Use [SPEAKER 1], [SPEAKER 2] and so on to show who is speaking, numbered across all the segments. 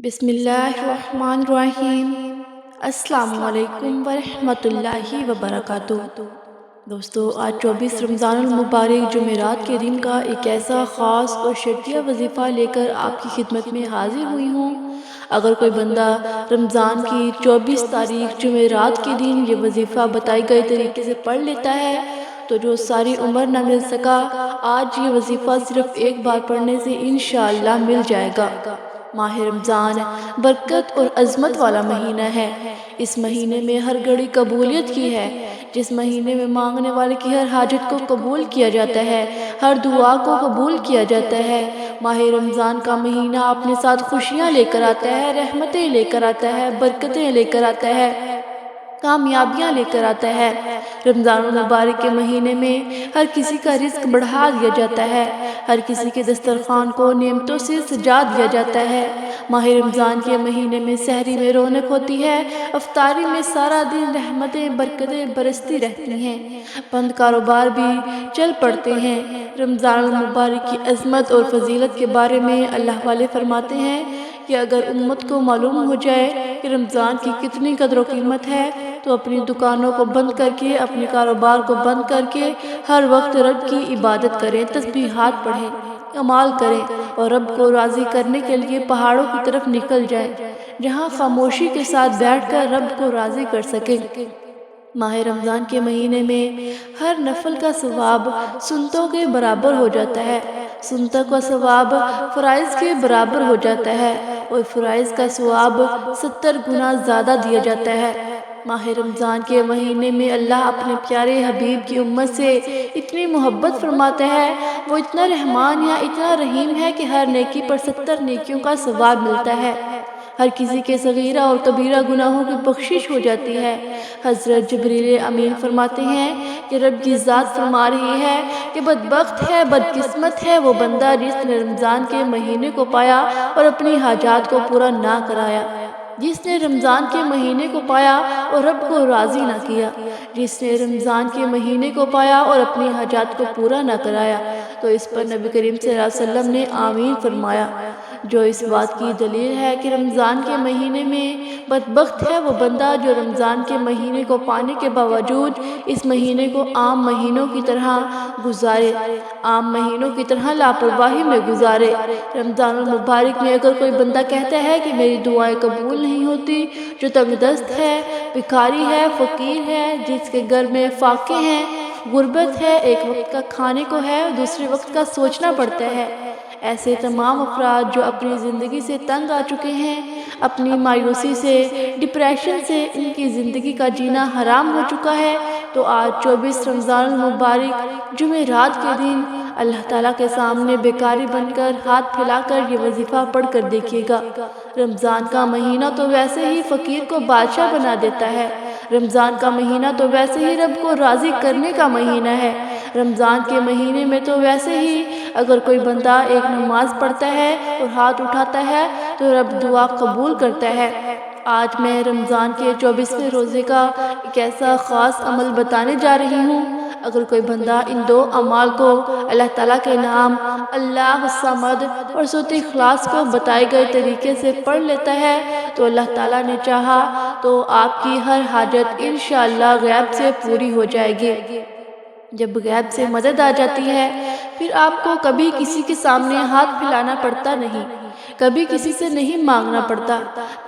[SPEAKER 1] بسم اللہ الرحمن الرحیم۔ السلام علیکم ورحمۃ اللہ وبرکاتہ۔ دوستو، آج 24 رمضان المبارک جمعرات کے دن کا ایک ایسا خاص اور شرعیہ وظیفہ لے کر آپ کی خدمت میں حاضر ہوئی ہوں۔ اگر کوئی بندہ رمضان کی 24 تاریخ جمعرات کے دن یہ وظیفہ بتائی گئے طریقے سے پڑھ لیتا ہے تو جو ساری عمر نہ مل سکا، آج یہ وظیفہ صرف ایک بار پڑھنے سے انشاءاللہ مل جائے گا۔ ماہ رمضان برکت اور عظمت والا مہینہ ہے۔ اس مہینے میں ہر گھڑی قبولیت کی ہے۔ جس مہینے میں مانگنے والے کی ہر حاجت کو قبول کیا جاتا ہے، ہر دعا کو قبول کیا جاتا ہے۔ ماہ رمضان کا مہینہ اپنے ساتھ خوشیاں لے کر آتا ہے، رحمتیں لے کر آتا ہے، برکتیں لے کر آتا ہے، کامیابیاں لے کر آتا ہے۔ رمضان المبارک کے مہینے میں ہر کسی کا رزق بڑھا دیا جاتا ہے، ہر کسی کے دسترخوان کو نعمتوں سے سجا دیا جاتا ہے۔ ماہ رمضان کے مہینے میں سحری میں رونق ہوتی ہے، افطاری میں سارا دن رحمتیں برکتیں برستی رہتی ہیں، بند کاروبار بھی چل پڑتے ہیں۔ رمضان المبارک کی عظمت اور فضیلت کے بارے میں اللہ والے فرماتے ہیں کہ اگر امت کو معلوم ہو جائے کہ رمضان کی کتنی قدر و قیمت ہے تو اپنی دکانوں کو بند کر کے، اپنے کاروبار کو بند کر کے ہر وقت رب کی عبادت کریں، تسبیحات پڑھیں، اعمال کریں اور رب کو راضی کرنے کے لیے پہاڑوں کی طرف نکل جائیں، جہاں خاموشی کے ساتھ بیٹھ کر رب کو راضی کر سکیں۔ ماہ رمضان کے مہینے میں ہر نفل کا ثواب سنتوں کے برابر ہو جاتا ہے، سنتوں کا ثواب فرائض کے برابر ہو جاتا ہے اور فرائض کا ثواب 70 گنا زیادہ دیا جاتا ہے۔ ماہ رمضان کے مہینے میں اللہ اپنے پیارے حبیب کی امت سے اتنی محبت فرماتا ہے، وہ اتنا رحمان یا اتنا رحیم ہے کہ ہر نیکی پر 70 نیکیوں کا ثواب ملتا ہے۔ ہر کسی کے صغیرہ اور کبیرہ گناہوں کی بخشش ہو جاتی ہے۔ حضرت جبریل امین فرماتے ہیں کہ رب کی ذات فرما رہی ہے کہ بدبخت ہے، بدقسمت ہے وہ بندہ جس نے رمضان کے مہینے کو پایا اور اپنی حاجات کو پورا نہ کرایا، جس نے رمضان کے مہینے کو پایا اور رب کو راضی نہ کیا، جس نے رمضان کے مہینے کو پایا اور اپنی حاجات کو پورا نہ کرایا۔ تو اس پر نبی کریم صلی اللہ علیہ وسلم نے آمین فرمایا، جو اس بات کی دلیل ہے کہ رمضان کے مہینے میں بدبخت ہے وہ بندہ جو رمضان کے مہینے کو پانے کے باوجود اس مہینے کو عام مہینوں کی طرح گزارے، عام مہینوں کی طرح لاپرواہی میں گزارے۔ رمضان المبارک میں اگر کوئی بندہ کہتا ہے کہ میری دعائیں قبول نہیں ہوتی، جو تنگ دست ہے، بھکاری ہے، فقیر ہے، جس کے گھر میں فاقے ہیں، غربت ہے، ایک وقت کا کھانے کو ہے، دوسرے وقت کا سوچنا پڑتا ہے، ایسے تمام افراد جو اپنی زندگی سے تنگ آ چکے ہیں، اپنی مایوسی سے، ڈپریشن سے ان کی زندگی کا جینا حرام ہو چکا ہے، تو آج 24 رمضان المبارک جمعرات کے دن اللہ تعالیٰ کے سامنے بیکاری بن کر ہاتھ پھیلا کر یہ وظیفہ پڑھ کر دیکھیے گا۔ رمضان کا مہینہ تو ویسے ہی فقیر کو بادشاہ بنا دیتا ہے، رمضان کا مہینہ تو ویسے ہی رب کو راضی کرنے کا مہینہ ہے۔ رمضان کے مہینے میں تو ویسے ہی اگر کوئی بندہ ایک نماز پڑھتا ہے اور ہاتھ اٹھاتا ہے تو رب دعا قبول کرتا ہے۔ آج میں رمضان کے 24ویں روزے کا ایک ایسا خاص عمل بتانے جا رہی ہوں۔ اگر کوئی بندہ ان 2 اعمال کو اللہ تعالیٰ کے نام اللہ الصمد اور سورۃ اخلاص کو بتائے گئے طریقے سے پڑھ لیتا ہے تو اللہ تعالیٰ نے چاہا تو آپ کی ہر حاجت انشاءاللہ غیب سے پوری ہو جائے گی۔ جب غیب سے مدد آ جاتی ہے پھر آپ کو کبھی کسی کے سامنے ہاتھ پھیلانا پڑتا نہیں، کبھی کسی سے نہیں مانگنا پڑتا،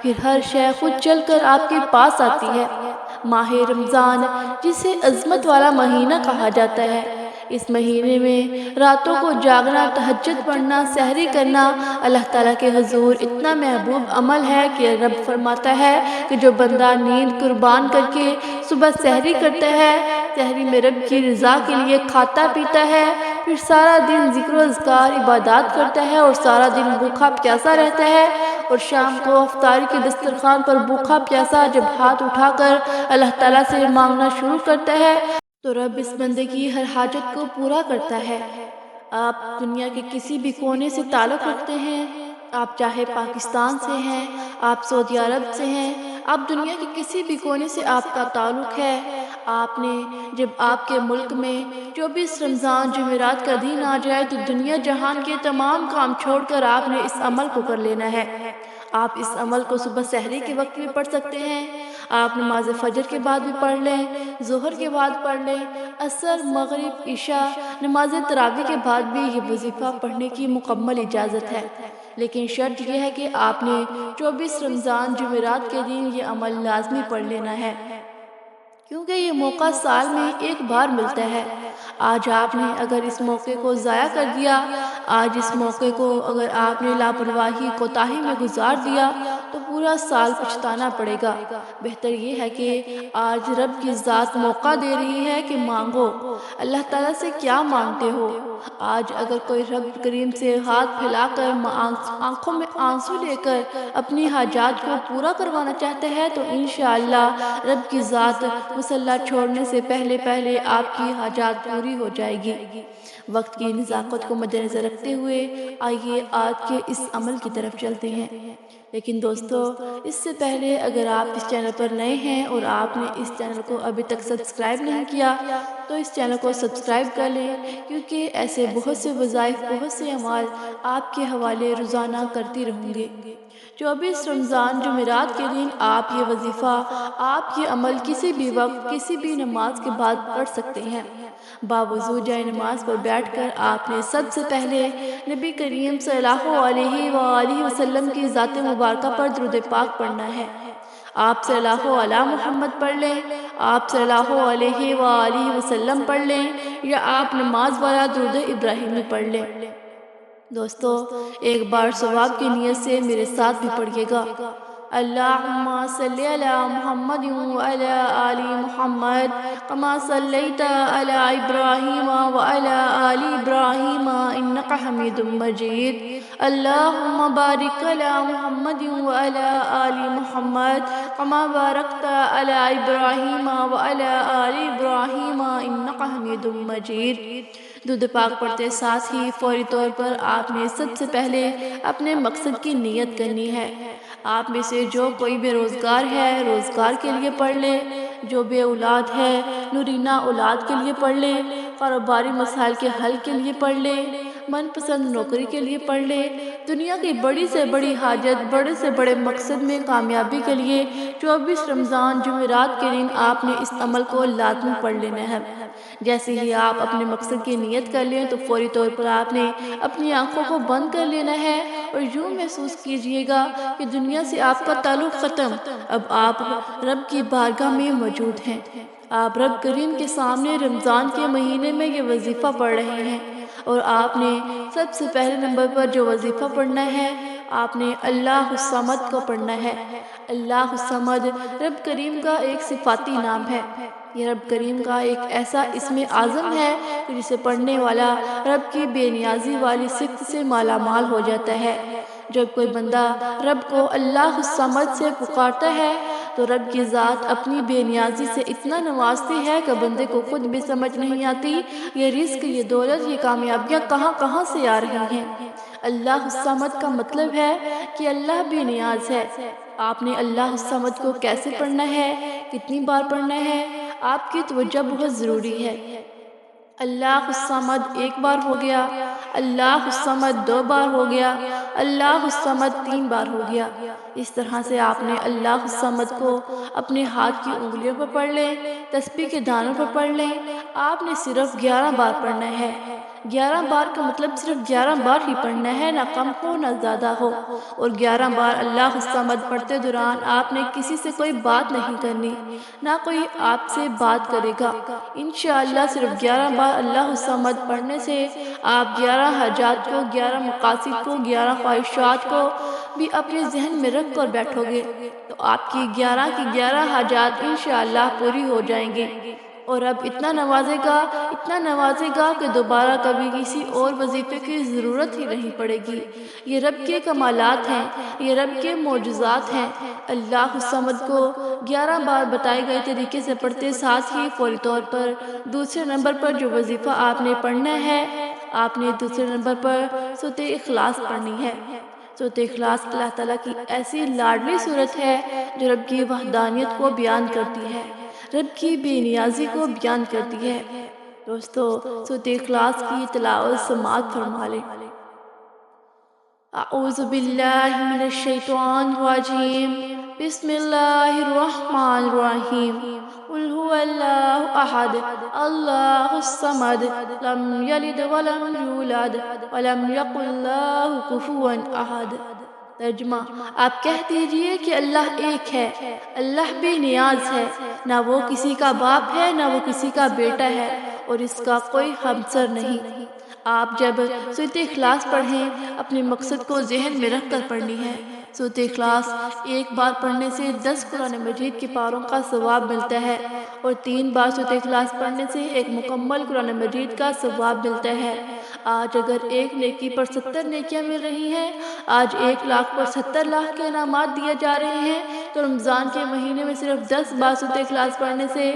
[SPEAKER 1] پھر ہر شے خود چل کر آپ کے پاس آتی ہے۔ ماہ رمضان جسے عظمت والا مہینہ کہا جاتا ہے، اس مہینے میں راتوں کو جاگنا، تہجد پڑھنا، سحری کرنا اللہ تعالیٰ کے حضور اتنا محبوب عمل ہے کہ رب فرماتا ہے کہ جو بندہ نیند قربان کر کے صبح سحری کرتا ہے، سحری میں رب کی رضا کے لیے کھاتا پیتا ہے، پھر سارا دن ذکر و اذکار عبادات کرتا ہے اور سارا دن بھوکا پیاسا رہتا ہے، اور شام کو افطاری کے دسترخوان پر بھوکا پیاسا جب ہاتھ اٹھا کر اللہ تعالیٰ سے مانگنا شروع کرتا ہے تو رب اس بندے کی ہر حاجت کو پورا کرتا ہے۔ آپ دنیا کے کسی بھی کونے سے تعلق رکھتے ہیں، آپ چاہے پاکستان سے ہیں، آپ سعودی عرب سے ہیں، آپ دنیا کے کسی بھی کونے سے آپ کا تعلق ہے، آپ نے جب آپ کے ملک میں 24 رمضان جمعرات کا دن آ جائے تو دنیا جہان کے تمام کام چھوڑ کر آپ نے اس عمل کو کر لینا ہے۔ آپ اس عمل کو صبح سحری کے وقت بھی پڑھ سکتے ہیں، آپ نماز فجر کے بعد بھی پڑھ لیں، ظہر کے بعد پڑھ لیں، عصر، مغرب، عشاء، نماز تراویح کے بعد بھی یہ وظیفہ پڑھنے کی مکمل اجازت ہے۔ لیکن شرط یہ ہے کہ آپ نے 24 رمضان جمعرات کے دن یہ عمل لازمی پڑھ لینا ہے، کیونکہ یہ موقع سال میں ایک بار ملتا ہے۔ آج آپ نے اگر اس موقع کو ضائع کر دیا، آج اس موقع کو اگر آپ نے لاپرواہی کوتاہی میں گزار دیا تو پورا سال پچھتانا پڑے گا۔ بہتر یہ ہے کہ آج رب کی ذات موقع دے رہی ہے کہ مانگو، اللہ تعالیٰ سے کیا مانگتے ہو۔ آج اگر کوئی رب کریم سے ہاتھ پھیلا کر آنکھوں میں آنسو لے کر اپنی حاجات کو پورا کروانا چاہتا ہے تو انشاءاللہ رب کی ذات مصلی چھوڑنے سے پہلے پہلے آپ کی حاجات پوری ہو جائے گی۔ وقت کی نزاکت کو مد نظر رکھتے ہوئے آئیے آج کے اس عمل کی طرف چلتے ہیں۔ لیکن دوستو، اس سے پہلے اگر آپ اس چینل پر نئے ہیں اور آپ نے اس چینل کو ابھی تک سبسکرائب نہیں کیا تو اس چینل کو سبسکرائب کر لیں، کیونکہ ایسے بہت سے وظائف، بہت سے اعمال آپ کے حوالے روزانہ کرتی رہوں گے۔ 24 رمضان جمعرات کے دن آپ یہ وظیفہ، آپ یہ عمل کسی بھی وقت، کسی بھی نماز کے بعد پڑھ سکتے ہیں۔ باوضو جائے نماز پر بیٹھ کر آپ نے سب سے پہلے نبی کریم صلی اللہ علیہ وآلہ وسلم کی ذات مبارکہ پر درود پاک پڑھنا ہے۔ آپ صلی اللہ علیہ محمد پڑھ لیں، آپ صلی اللہ علیہ وآلہ وسلم پڑھ لیں، یا آپ نماز والا درود ابراہیمی پڑھ لیں۔ دوستو، ایک بار ثواب کی نیت سے میرے ساتھ بھی پڑھیے گا۔ اللہم صلی علی محمد وعلی آل محمد کما صلیت علی ابراہیم وعلی آل ابراہیم انک حمید مجید۔ اللہم بارک علی محمد وعلی آل محمد کما بارکت علی ابراہیم وعلی آل ابراہیم انک حمید مجید۔ درود پاک پڑھتے ساتھ ہی فوری طور پر آپ نے سب سے پہلے اپنے مقصد کی نیت کرنی ہے۔ آپ میں سے جو کوئی بے روزگار ہے، روزگار کے لیے پڑھ لے، جو بے اولاد ہے، نورینہ اولاد کے لیے پڑھ لے، کاروباری مسائل کے حل کے لیے پڑھ لے، من پسند نوکری کے لیے پڑھ لے، دنیا کی بڑی سے بڑی حاجت، بڑے سے بڑے مقصد میں کامیابی کے لیے 24 رمضان جمعرات کے دن آپ نے اس عمل کو لازمی پڑھ لینا ہے۔ جیسے ہی آپ اپنے مقصد کی نیت کر لیں تو فوری طور پر آپ نے اپنی آنکھوں کو بند کر لینا ہے اور یوں محسوس کیجئے گا کہ دنیا سے آپ کا تعلق ختم، اب آپ رب کی بارگاہ میں موجود ہیں۔ آپ رب کریم کے سامنے رمضان کے مہینے میں یہ وظیفہ پڑھ رہے ہیں، اور آپ نے سب سے پہلے نمبر پر جو وظیفہ پڑھنا ہے، آپ نے اللہ الصمد کو پڑھنا ہے۔ اللہ الصمد رب کریم کا ایک صفاتی نام ہے۔ یہ رب کریم کا ایک ایسا اسم اعظم ہے کہ جسے پڑھنے والا رب کی بے نیازی والی صفت سے مالا مال ہو جاتا ہے۔ جب کوئی بندہ رب کو اللہ الصمد سے پکارتا ہے تو رب کی ذات اپنی بے نیازی سے اتنا نوازتی ہے کہ بندے کو خود بھی سمجھ نہیں آتی یہ رزق، یہ دولت، یہ کامیابیاں کہاں کہاں سے آ رہی ہیں۔ اللہ الصمد کا مطلب ہے کہ اللہ بے نیاز ہے۔ آپ نے اللہ الصمد کو کیسے پڑھنا ہے، کتنی بار پڑھنا ہے، آپ کی توجہ بہت ضروری ہے۔ اللہ الصمد ایک بار ہو گیا، اللہ الصمد 2 بار ہو گیا، اللہ الصمد 3 بار ہو گیا۔ اس طرح سے آپ نے اللہ الصمد کو اپنے ہاتھ کی انگلیوں پر پڑھ لیں، تسبیح کے دانوں پر پڑھ لیں۔ آپ نے صرف 11 بار پڑھنا ہے۔ 11 بار کا مطلب صرف 11 بار ہی پڑھنا ہے، نہ کم ہو نہ زیادہ ہو۔ اور 11 بار اللہ الصمد پڑھتے دوران آپ نے کسی سے کوئی بات نہیں کرنی، نہ کوئی آپ سے بات کرے گا۔ انشاءاللہ صرف 11 بار اللہ الصمد پڑھنے سے آپ 11 حاجات کو، 11 مقاصد کو، 11 خواہشات کو بھی اپنے ذہن میں رکھ کر بیٹھو گے تو آپ کی 11 کی 11 حاجات انشاءاللہ پوری ہو جائیں گے۔ اور اب اتنا نوازے گا کہ دوبارہ کبھی کسی اور وظیفے کی ضرورت ہی نہیں پڑے گی۔ یہ رب کے کمالات ہیں، یہ رب کے معجزات ہیں۔ اللہ الصمد کو 11 بار بتائے گئے طریقے سے پڑھتے ساتھ ہی فوری طور پر دوسرے نمبر پر جو وظیفہ آپ نے پڑھنا ہے، آپ نے دوسرے نمبر پر سورۃ اخلاص پڑھنی ہے۔ سورۃ اخلاص اللہ تعالیٰ کی ایسی لاڈلی سورت ہے جو رب کی وحدانیت کو بیان کرتی ہے، رب کی بے نیازی کو بیان کرتی ہے۔ دوستو، سورۃ اخلاص کی تلاوت سماعت فرما لیں۔ اعوذ باللہ من الشیطان الرجیم بسم اللہ الرحمن الرحیم قل هو اللہ احد اللہ الصمد لم یلد ولم یولد ولم یکن له کفوا احد۔ ترجمہ، آپ کہہ دیجئے کہ اللہ ایک ہے، اللہ بے نیاز ہے، نہ وہ کسی کا باپ ہے نہ وہ کسی کا بیٹا ہے، اور اس کا کوئی ہمسر نہیں۔ آپ جب سورۃ اخلاص پڑھیں اپنے مقصد کو ذہن میں رکھ کر پڑھنی ہے۔ سورۃ اخلاص ایک بار پڑھنے سے 10 قرآن مجید کے پاروں کا ثواب ملتا ہے، اور 3 بار سورۃ اخلاص پڑھنے سے ایک مکمل قرآن مجید کا ثواب ملتا ہے۔ آج اگر ایک نیکی پر 70 نیکیاں مل رہی ہیں، آج 1 لاکھ پر 70 لاکھ کے انعامات دیے جا رہے ہیں، تو رمضان کے مہینے میں صرف 10 بار سورۃ اخلاص پڑھنے سے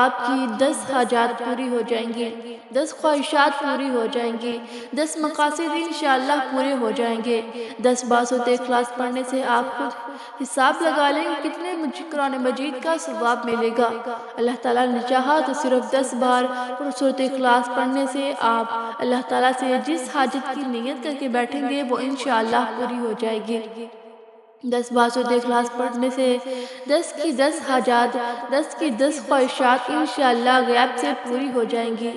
[SPEAKER 1] آپ کی 10 حاجات پوری ہو جائیں گی، 10 خواہشات پوری ہو جائیں گی، 10 مقاصد انشاءاللہ پورے ہو جائیں گے۔ 10 بار سورۃ اخلاص پڑھنے سے آپ خود حساب لگا لیں کہ کتنے قرآن مجید کا ثواب ملے گا۔ اللہ تعالیٰ نے چاہا تو صرف 10 بار سورۃ اخلاص پڑھنے سے آپ اللہ تعالیٰ سے جس حاجت کی نیت کر کے بیٹھیں گے وہ انشاءاللہ پوری ہو جائے گی۔ 10 بار سورۃ اخلاص پڑھنے سے 10 کی 10 حاجات، 10 کی 10 خواہشات انشاءاللہ غیب سے پوری ہو جائیں گی۔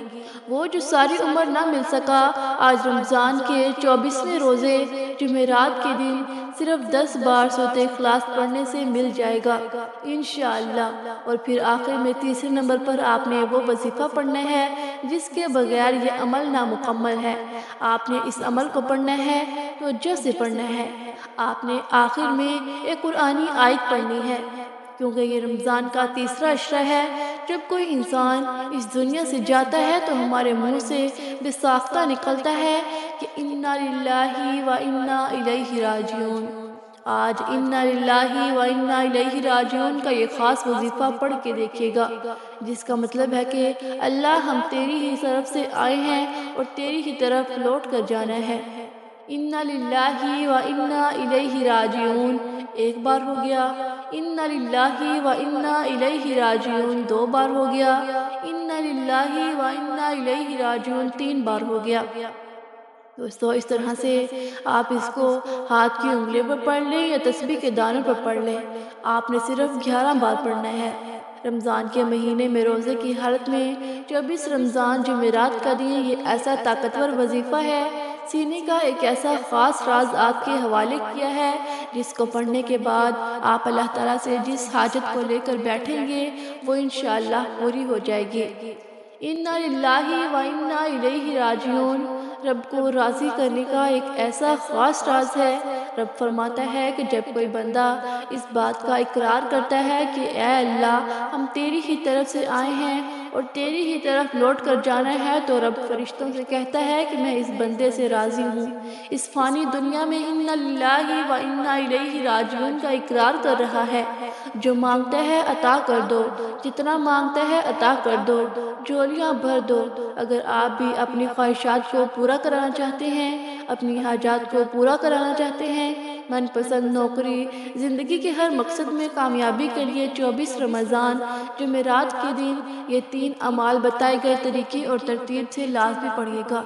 [SPEAKER 1] وہ جو ساری عمر نہ مل سکا، آج رمضان کے 24ویں روزے جمعرات کے دن صرف 10 بار سورۃ اخلاص پڑھنے سے مل جائے گا انشاءاللہ۔ اور پھر آخر میں تیسرے نمبر پر آپ نے وہ وظیفہ پڑھنا ہے جس کے بغیر یہ عمل نامکمل ہے۔ آپ نے اس عمل کو پڑھنا ہے تو جیسے پڑھنا ہے۔ آپ نے آخر میں ایک قرآنی آیت پڑھنی ہے، کیونکہ یہ رمضان کا تیسرا عشرہ ہے۔ جب کوئی انسان اس دنیا سے جاتا ہے تو ہمارے منہ سے بے ساختہ نکلتا ہے کہ انا للہ و انا الیہ راجعون۔ آج انا للہ و انا الیہ راجعون کا یہ خاص وظیفہ پڑھ کے دیکھیے گا، جس کا مطلب ہے کہ اللہ ہم تیری ہی طرف سے آئے ہیں اور تیری ہی طرف لوٹ کر جانا ہے۔ انا للہ و انا الیہ راجعون ایک بار ہو گیا، انا للہ و انا الیہ راجعون 2 بار ہو گیا، انا للہ و انا الیہ راجعون 3 بار ہو گیا۔ دوستو، اس طرح سے آپ اس کو ہاتھ کی انگلیوں پر پڑھ لیں یا تسبیح کے دانوں پر پڑھ لیں، آپ نے صرف 11 بار پڑھنا ہے۔ رمضان کے مہینے میں روزے کی حالت میں 24 رمضان جمعرات کا دن یہ ایسا طاقتور وظیفہ ہے، سینے کا ایک ایسا خاص راز آپ کے حوالے کیا ہے، جس کو پڑھنے کے بعد آپ اللہ تعالیٰ سے جس حاجت کو لے کر بیٹھیں گے وہ انشاءاللہ پوری ہو جائے گی۔ انا للہ و انا الیہ راجعون رب کو راضی کرنے کا ایک ایسا خاص راز ہے۔ رب فرماتا ہے کہ جب کوئی بندہ اس بات کا اقرار کرتا ہے کہ اے اللہ ہم تیری ہی طرف سے آئے ہیں اور تیری ہی طرف لوٹ کر جانا ہے، تو رب فرشتوں سے کہتا ہے کہ میں اس بندے سے راضی ہوں۔ اس فانی دنیا میں انا للہ و انا الیہ راجعون کا اقرار کر رہا ہے۔ جو مانگتا ہے عطا کر دو، جتنا مانگتا ہے عطا کر دو، جھولیاں بھر دو۔ اگر آپ بھی اپنی خواہشات کو پورا کرانا چاہتے ہیں، اپنی حاجات کو پورا کرانا چاہتے ہیں، من پسند نوکری، زندگی کے ہر مقصد میں کامیابی کے لیے 24 رمضان جمعرات کے دن یہ 3 اعمال بتائے گئے طریقے اور ترتیب سے لازمی پڑھیے گا۔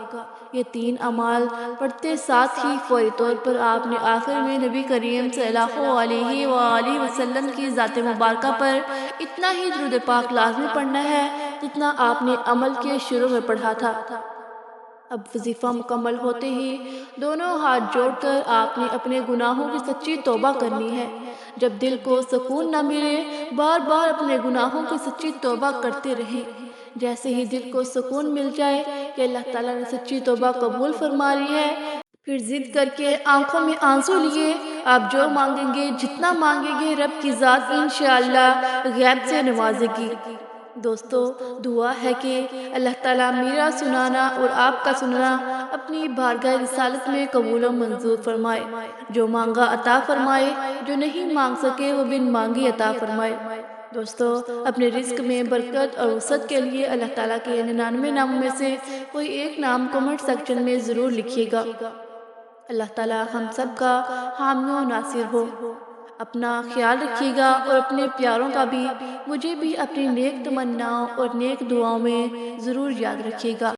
[SPEAKER 1] یہ 3 اعمال پڑھتے ساتھ ہی فوری طور پر آپ نے آخر میں نبی کریم صلی اللہ علیہ وآلہ وسلم کی ذات مبارکہ پر اتنا ہی درود پاک لازمی پڑھنا ہے جتنا آپ نے عمل کے شروع میں پڑھا تھا۔ اب وظیفہ مکمل ہوتے ہی دونوں ہاتھ جوڑ کر آپ نے اپنے گناہوں کی سچی توبہ کرنی ہے۔ جب دل کو سکون نہ ملے، بار بار اپنے گناہوں کی سچی توبہ کرتے رہیں۔ جیسے ہی دل کو سکون مل جائے کہ اللہ تعالیٰ نے سچی توبہ قبول فرما لی ہے، پھر ضد کر کے آنکھوں میں آنسو لیے آپ جو مانگیں گے، جتنا مانگیں گے، رب کی ذات انشاءاللہ غیب سے نوازے گی۔ دوستو، دعا ہے کہ اللہ تعالیٰ میرا سنانا اور آپ کا سننا اپنی بارگاہ رسالت میں قبول و منظور فرمائے۔ جو مانگا عطا فرمائے، جو نہیں مانگ سکے وہ بن مانگی عطا فرمائے۔ دوستو، اپنے رزق میں برکت اور وسعت کے لیے اللہ تعالیٰ کے 99 ناموں میں سے کوئی ایک نام کمنٹ سیکشن میں ضرور لکھیے گا۔ اللہ تعالیٰ ہم سب کا حامی و ناصر ہو۔ اپنا خیال رکھیے گا اور اپنے پیاروں کا بھی، مجھے بھی اپنی نیک تمناؤں اور نیک دعاؤں میں ضرور یاد رکھیے گا۔